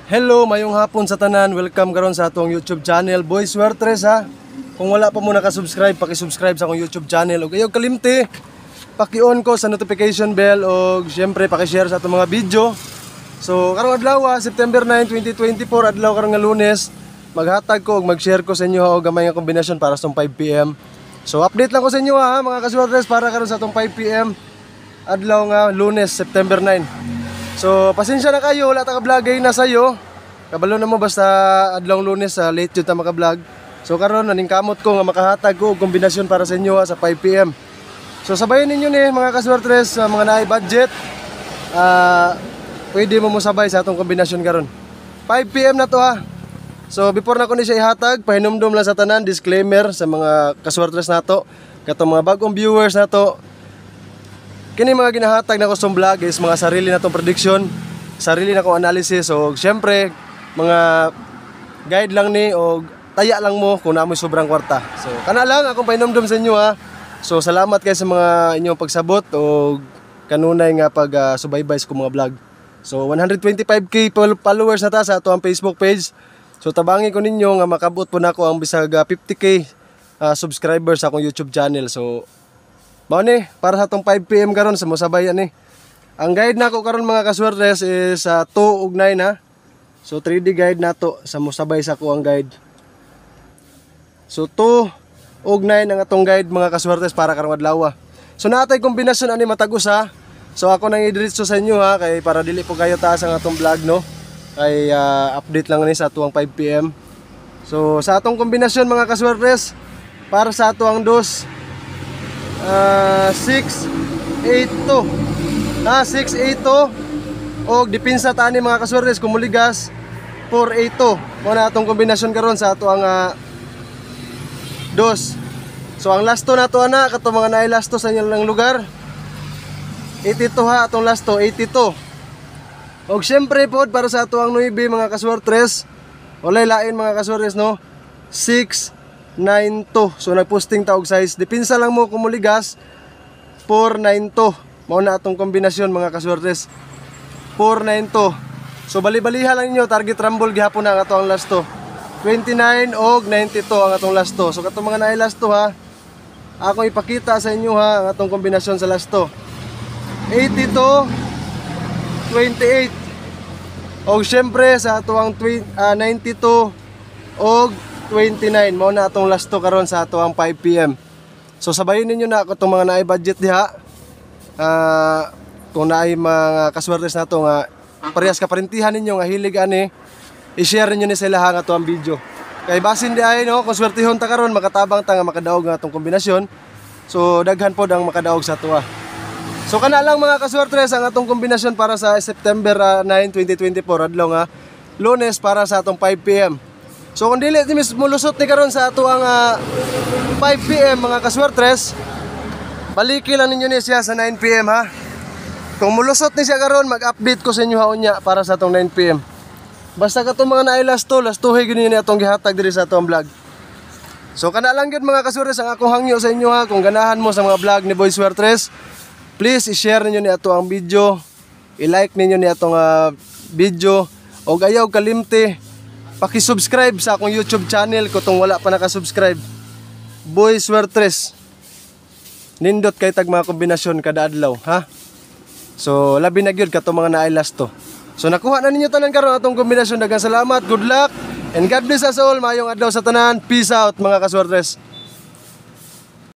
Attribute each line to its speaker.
Speaker 1: Hello, mayong hapon sa tanan. Welcome karon sa atong YouTube channel, Boy Swertres ha. Kung wala pa mo nakasubscribe, paki-subscribe sa akong YouTube channel. Ug ayaw kalimti, paki-on ko sa notification bell o syempre paki-share sa atong mga video. So karong adlaw, September 9, 2024, adlaw karong nga Lunes, maghatag ko ug mag-share ko sa inyo og gamay nga kombinasyon para sa 5 PM. So update lang ko sa inyo ha, mga kaswertres, para karon sa atong 5 PM adlaw nga Lunes, September 9. So pasensya na kayo, wala ta ka-vlogay na sayo. Kabalo na mo basta adlong Lunes late jud ta maka-vlog. So karon naningkamot ko nga makahatag ko og kombinasyon para sa inyo sa 5 PM. So sabayan ninyo ni mga kaswertres, mga naay budget. Pwede mo sabay sa atong kombinasyon karon. 5 PM na to ha. So before na ko ni siya ihatag, pahinumdum lang sa tanan, disclaimer sa mga kaswertres nato, katong mga bagong viewers nato. Kini mga ginahatag na custom vlog is mga sarili na tong prediction, sarili na kong analysis. So syempre mga guide lang ni o taya lang mo kung naamoy sobrang kwarta. So kana lang akong painumdum sa inyo ha. So salamat kayo sa mga inyong pagsabot o kanunay nga pag subaybay sa mga vlog. So 125k followers na ta sa ato ang Facebook page. So tabangi ko ninyo nga makabot po nako ang bisag 50k subscribers sa akong YouTube channel. So mao ni para sa atong 5 PM karon sa mosabay ani. Ang guide nako karon mga kaswertres is 2 ug 9 ha. So 3D guide nato sa mosabay sa ko ang guide. So 2 ug 9 ang atong guide mga kaswertres para karong adlaw. So naatay kombinasyon ani matagos ha. So ako nang idiretso sa inyo ha, kay para dili po kayo taas ang atong vlog no. Kay update lang ni sa atuang 5 PM. So sa atong kombinasyon mga kaswertres, para sa atuang dos 682 682 og dipinsa tani mga kaswertres kumuligas 482 mo na atong kombinasyon karon sa ato ang dos. So ang lasto nato ana kato mga naay lasto sa inyong lugar 82 ha, atong lasto 82. Og syempre pod para sa ato ang 9 mga kaswertres, walay lain mga kaswertres no, 692. So nagposting ta og size, dipinsa lang mo kumuligas 492. Mao na atong kombinasyon mga kaswertres, 492. So bali-baliha lang ninyo, target rumble gihapon na ang ato ang lasto 29 og 92 ang atong lasto. So katong mga naay lasto ha, ako ipakita sa inyo ha ang atong kombinasyon sa lasto 82 28. Og syempre sa ato ang 92 og 29 mao na atong lasto karon sa ato ang 5 PM. So sabayin ninyo na ako itong mga naay budget diha. Kung naay mga kaswertes nato nga parehas kaparintihan ninyo nga hilig ani, i-share ninyo ni sila ang ato ang video. Kay basin di ay no, kung swertihon ta karon makatabang ta nga makadaog nga atong kombinasyon. So daghan pod ang makadaog sa ato. So kana lang mga kaswertres ang atong kombinasyon para sa September 9, 2024 adlaw nga Lunes para sa atong 5 PM. So kung dili ti mulusot ni karon sa ato ang 5 PM mga kaswertres, baliki lang ninyo ni siya sa 9 PM ha. Kung mulusot ni siya karon, mag-update ko sa inyo ha unya para sa atong 9 PM. Basta katong mga naay lastuhay gyud ni atong gihatag diri sa atong vlog. So kana lang gyud mga kaswertres ang akong hangyo sa inyo ha. Kung ganahan mo sa mga vlog ni Boy Swertres, please i-share ninyo ni ato ang video, i-like ninyo ni atong video, o ayaw kalimti, paki-subscribe sa akong YouTube channel kung wala pa nakasubscribe. Boy Swertres. Nindot kay tag mga kombinasyon kada adlaw, ha? So labi na gyud kato mga naay lasto. So nakuha na ninyo tanan karon atong kombinasyon. Daghang salamat, good luck, and God bless us all. Mayong adlaw sa tanan. Peace out mga kaswertres.